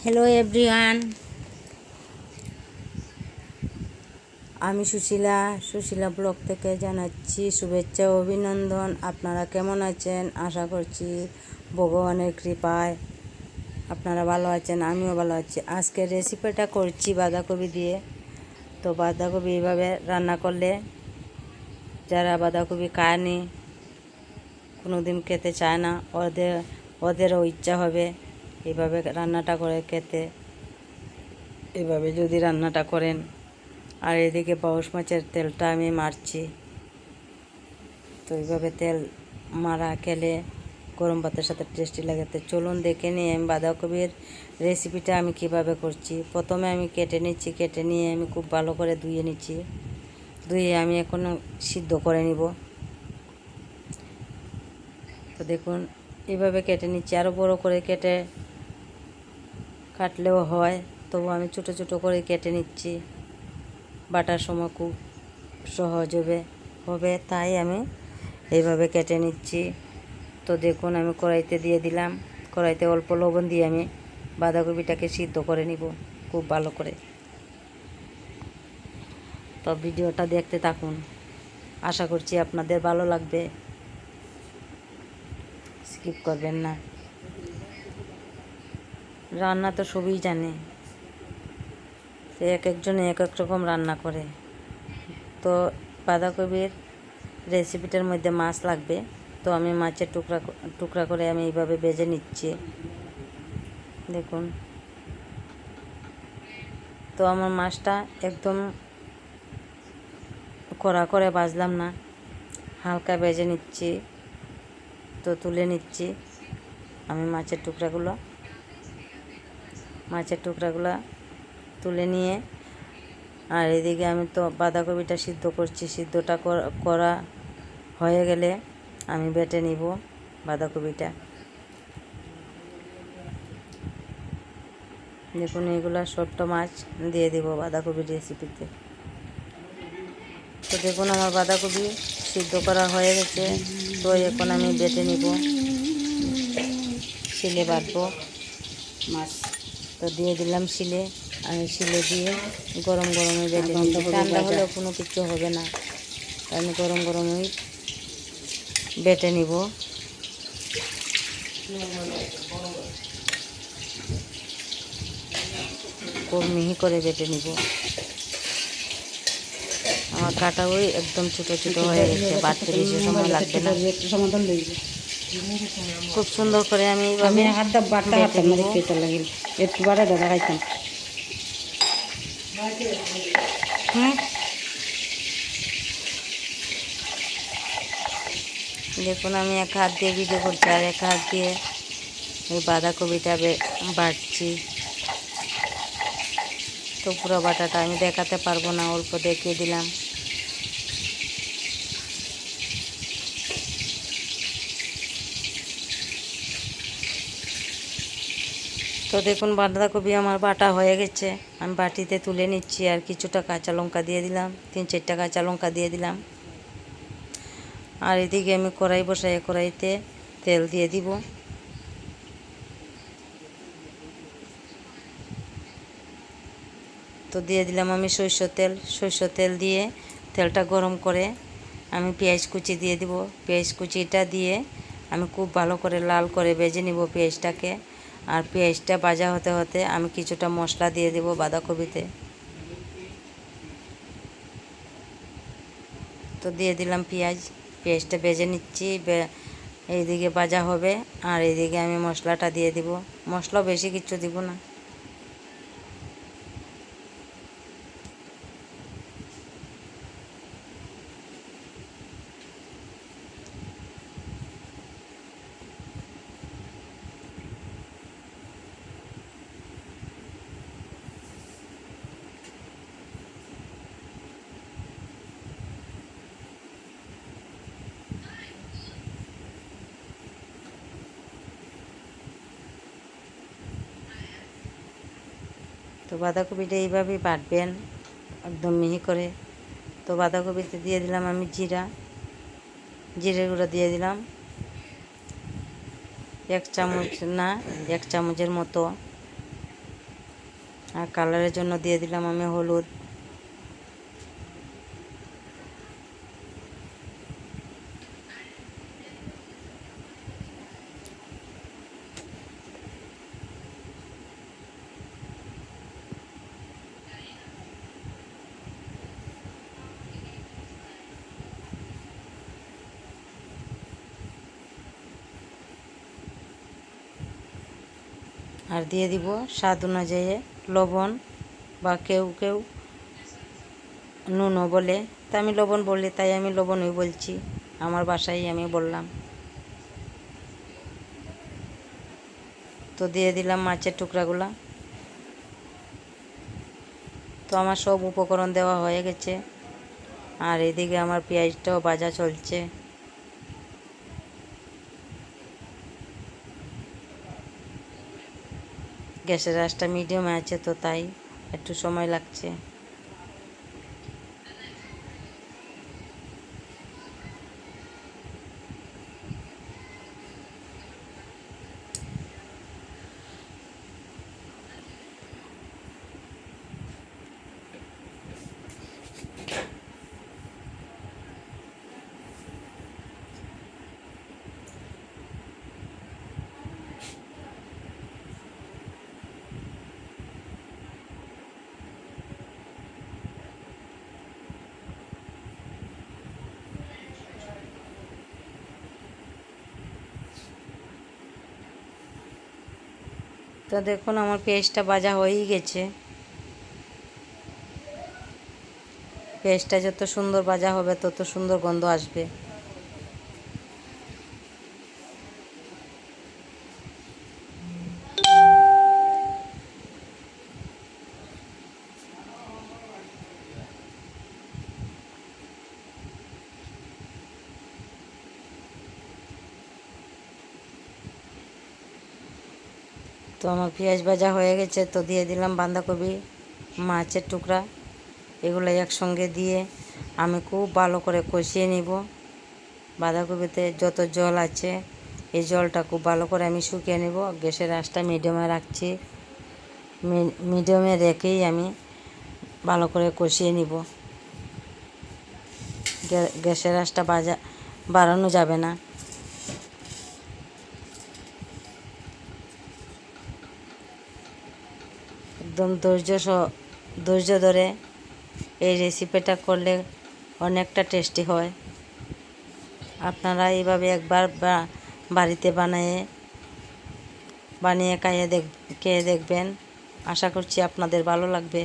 Hello everyone, আমি Sushila blog থেকে জানাচ্ছি শুভেচ্ছা ও অভিনন্দন। আপনারা কেমন আছেন? আশা করছি ভগবানের কৃপায় আপনারা ভালো আছেন, আমিও ভালো আছি। আজকের রেসিপিটা করছি বাঁধাকপি দিয়ে। তো বাঁধাকপি এইভাবে রান্না করলে যারা বাঁধাকপি খায়নি, কোনো দিন খেতে চায় না, ওদেরও ইচ্ছা হবে এইভাবে রান্নাটা করে খেতে। এভাবে যদি রান্নাটা করেন। আর এদিকে পাউস মাছের তেলটা আমি মারছি। তো এইভাবে তেল মারা খেলে গরম ভাতের সাথে টেস্টি লাগে। তো চলুন দেখে নিই আমি বাঁধাকপির রেসিপিটা আমি কিভাবে করছি। প্রথমে আমি কেটে নিয়ে আমি খুব ভালো করে ধুয়ে নিচ্ছি। ধুয়ে আমি এখন সিদ্ধ করে নিব। তো দেখুন এইভাবে কেটে নিচ্ছি। আরও বড় করে কাটলেও হয়, তবু আমি ছোটো ছোটো করে কেটে নিচ্ছি। বাটার সময় খুব সহজ হবে তাই আমি এইভাবে কেটে নিচ্ছি। তো দেখুন আমি কড়াইতে দিয়ে দিলাম। কড়াইতে অল্প লবণ দিয়ে আমি বাঁধাকপিটাকে সিদ্ধ করে নিব খুব ভালো করে। তো ভিডিওটা দেখতে থাকুন, আশা করছি আপনাদের ভালো লাগবে, স্কিপ করবেন না। রান্না তো সবই জানে, এক একজনে এক এক রকম রান্না করে। তো বাঁধাকপির রেসিপিটার মধ্যে মাছ লাগবে, তো আমি মাছের টুকরা করে আমি এইভাবে ভেজে নিচ্ছি। দেখুন, তো আমার মাছটা একদম কড়া করে ভাজলাম না, হালকা ভেজে নিচ্ছি। তো তুলে নিচ্ছি আমি মাছের টুকরাগুলো তুলে নিয়ে। আর এদিকে আমি তো বাঁধাকপিটা সিদ্ধ করছি। সিদ্ধটা করা হয়ে গেলে আমি বেটে নিব বাঁধাকপিটা। দেখুন এইগুলো ছোট্ট মাছ দিয়ে দিব বাঁধাকপির রেসিপিতে। তো দেখুন আমার বাঁধাকপি সিদ্ধ করা হয়ে গেছে। তো এখন আমি বেটে নিব, শিলে বাটবো মাছ। তো দিয়ে দিলাম শিলে। আমি শিলে দিয়ে গরমে বেটে নিব। ঠান্ডা হলেও কোনো কিছু হবে না, আমি গরমই বেটে নিব। খুব মিহি করে বেটে নিব। আমার কাটা ওই একদম ছোটো ছোটো হয়ে গেছে, বাটতে বেশি সময় লাগবে না। খুব সুন্দর করে আমি এইভাবে একটু বাড়া দাদা খাইতাম। দেখুন আমি এক হাত দিয়ে ভিডিও করছি আর এক হাত দিয়ে এই বাঁধাকপিটা বাটছি। তো পুরো বাটাটা আমি দেখাতে পারবো না, অল্প দেখিয়ে দিলাম। তো দেখুন বাঁধাকপি আমার বাটা হয়ে গেছে, আমি বাটিতে তুলে নিচ্ছি। আর কিছুটা কাঁচা লঙ্কা দিয়ে দিলাম, 3-4টা কাঁচা লঙ্কা দিয়ে দিলাম। আর এদিকে আমি কড়াই বসাই, কড়াইতে তেল দিয়ে দিব। তো দিয়ে দিলাম আমি সরষের তেল দিয়ে তেলটা গরম করে আমি পেঁয়াজ কুচি দিয়ে দিব। পেঁয়াজ কুচিটা দিয়ে আমি খুব ভালো করে লাল করে ভেজে নিব পেঁয়াজটাকে। আর পেঁয়াজটা ভাজা হতে হতে আমি কিছুটা মশলা দিয়ে দেব বাঁধাকপিতে। তো দিয়ে দিলাম পেঁয়াজটা ভেজে নিচ্ছি। এইদিকে ভাজা হবে আর এইদিকে আমি মশলাটা দিয়ে দিব। মশলা বেশি কিছু দিব না। তো বাঁধাকপিটা এইভাবেই বাটবেন একদম মিহি করে। তো বাঁধাকপিতে দিয়ে দিলাম আমি জিরে গুঁড়ো দিয়ে দিলাম 1 চামচ না 1 চামচের মতো। আর কালারের জন্য দিয়ে দিলাম আমি হলুদ। আর দিয়ে দিব স্বাদ অনুযায়ী লবণ, বা কেউ কেউ নুনও বলে, তা আমি লবণ বলি তাই আমি লবণই বলছি, আমার বাসায় আমি বললাম। তো দিয়ে দিলাম মাছের টুকরাগুলা। তো আমার সব উপকরণ দেওয়া হয়ে গেছে। আর এদিকে আমার পেঁয়াজটাও ভাজা চলছে। গ্যাসের আঁচটা মিডিয়ামে আছে, তো তাই একটু সময় লাগছে। তো দেখুন আমার পেঁয়াজটা ভাজা হয়েই গেছে। পেঁয়াজটা যত সুন্দর ভাজা হবে তত সুন্দর গন্ধ আসবে। তো আমার পেঁয়াজ ভাজা হয়ে গেছে, তো দিয়ে দিলাম বাঁধাকপি, মাছের টুকরা, এগুলো একসঙ্গে দিয়ে আমি খুব ভালো করে কষিয়ে নিব। বাঁধাকপিতে যত জল আছে এই জলটা খুব ভালো করে আমি শুকিয়ে নেব। গ্যাসের আঁচটা মিডিয়ামে রাখছি, মিডিয়ামে রেখেই আমি ভালো করে কষিয়ে নিব। গ্যাসের আঁচটা বাড়ানো যাবে না। একদম ধৈর্য ধরে এই রেসিপিটা করলে অনেকটা টেস্টি হয়। আপনারা এইভাবে একবার বাড়িতে বানিয়ে খেয়ে দেখবেন। আশা করছি আপনাদের ভালো লাগবে।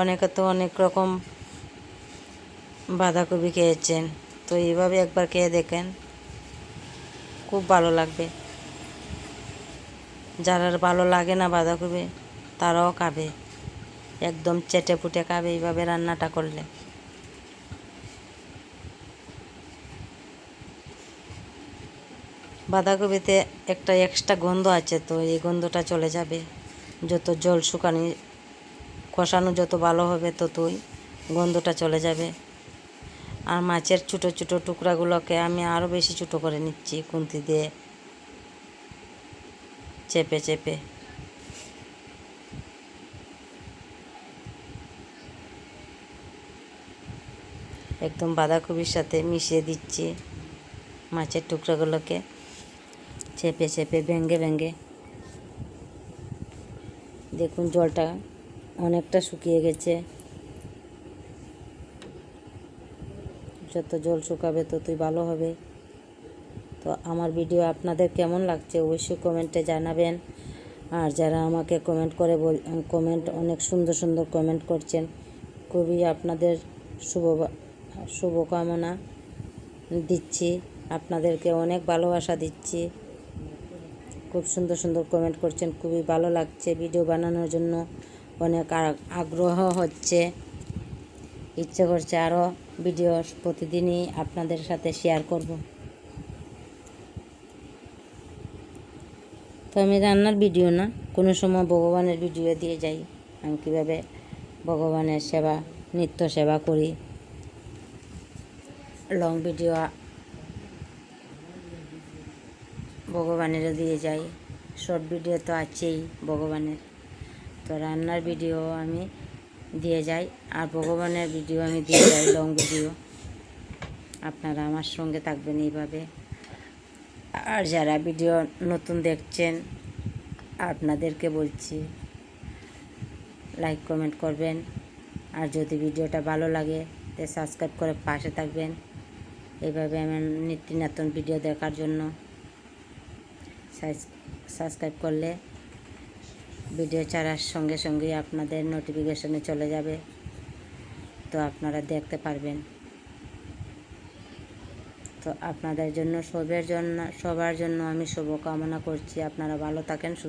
অনেকে তো অনেক রকম বাঁধাকপি খেয়েছেন, তো এইভাবে একবার খেয়ে দেখেন, খুব ভালো লাগবে। যারা ভালো লাগে না বাঁধাকপি তারাও খাবে, একদম চেটে পুটে খাবে এইভাবে রান্নাটা করলে। বাঁধাকপিতে একটা এক্সট্রা গন্ধ আছে, তো এই গন্ধটা চলে যাবে। যত জল কষানো যত ভালো হবে ততই গন্ধটা চলে যাবে। আর মাছের ছোটো ছোটো টুকরাগুলোকে আমি আরও বেশি ছোটো করে নিচ্ছি খুন্তি দিয়ে চেপে চেপে। একদম বাঁধাকপির সাথে মিশিয়ে দিচ্ছি মাছের টুকরাগুলোকে চেপে চেপে ভেঙে ভেঙে। দেখুন জলটা অনেকটা শুকিয়ে গেছে। যত জল শুকাবে ততই ভালো হবে। তো আমার ভিডিও আপনাদের কেমন লাগছে অবশ্যই কমেন্টে জানাবেন। আর যারা আমাকে কমেন্ট অনেক সুন্দর সুন্দর কমেন্ট করছেন, খুবই আপনাদের শুভকামনা দিচ্ছি, আপনাদেরকে অনেক ভালোবাসা দিচ্ছি। খুব সুন্দর সুন্দর কমেন্ট করছেন, খুবই ভালো লাগছে। ভিডিও বানানোর জন্য অনেক আগ্রহ হচ্ছে, ইচ্ছে করছে আরও ভিডিও প্রতিদিনই আপনাদের সাথে শেয়ার করব। তো আমি রান্নার ভিডিও না, কোনো সময় ভগবানের ভিডিও দিয়ে যাই, আমি কীভাবে ভগবানের নিত্য সেবা করি। লং ভিডিও ভগবানেরও দিয়ে যাই। শর্ট ভিডিও তো আছেই ভগবানের, তো রান্নার ভিডিও আমি দিয়ে যাই, আর ভগবানের ভিডিও আমি দিয়ে যাই লং ভিডিও। আপনারা আমার সঙ্গে থাকবেন এইভাবে। আর যারা ভিডিও নতুন দেখছেন আপনাদেরকে বলছি লাইক কমেন্ট করবেন, আর যদি ভিডিওটা ভালো লাগে তো সাবস্ক্রাইব করে পাশে থাকবেন। এইভাবে আমার নিত্য নতুন ভিডিও দেখার জন্য সাবস্ক্রাইব করলে ভিডিও ছাড়ার সঙ্গে সঙ্গেই আপনাদের নোটিফিকেশনে চলে যাবে, তো আপনারা দেখতে পারবেন। তো আপনাদের জন্য সবার জন্য আমি শুভকামনা করছি। আপনারা ভালো থাকেন, সুস্থ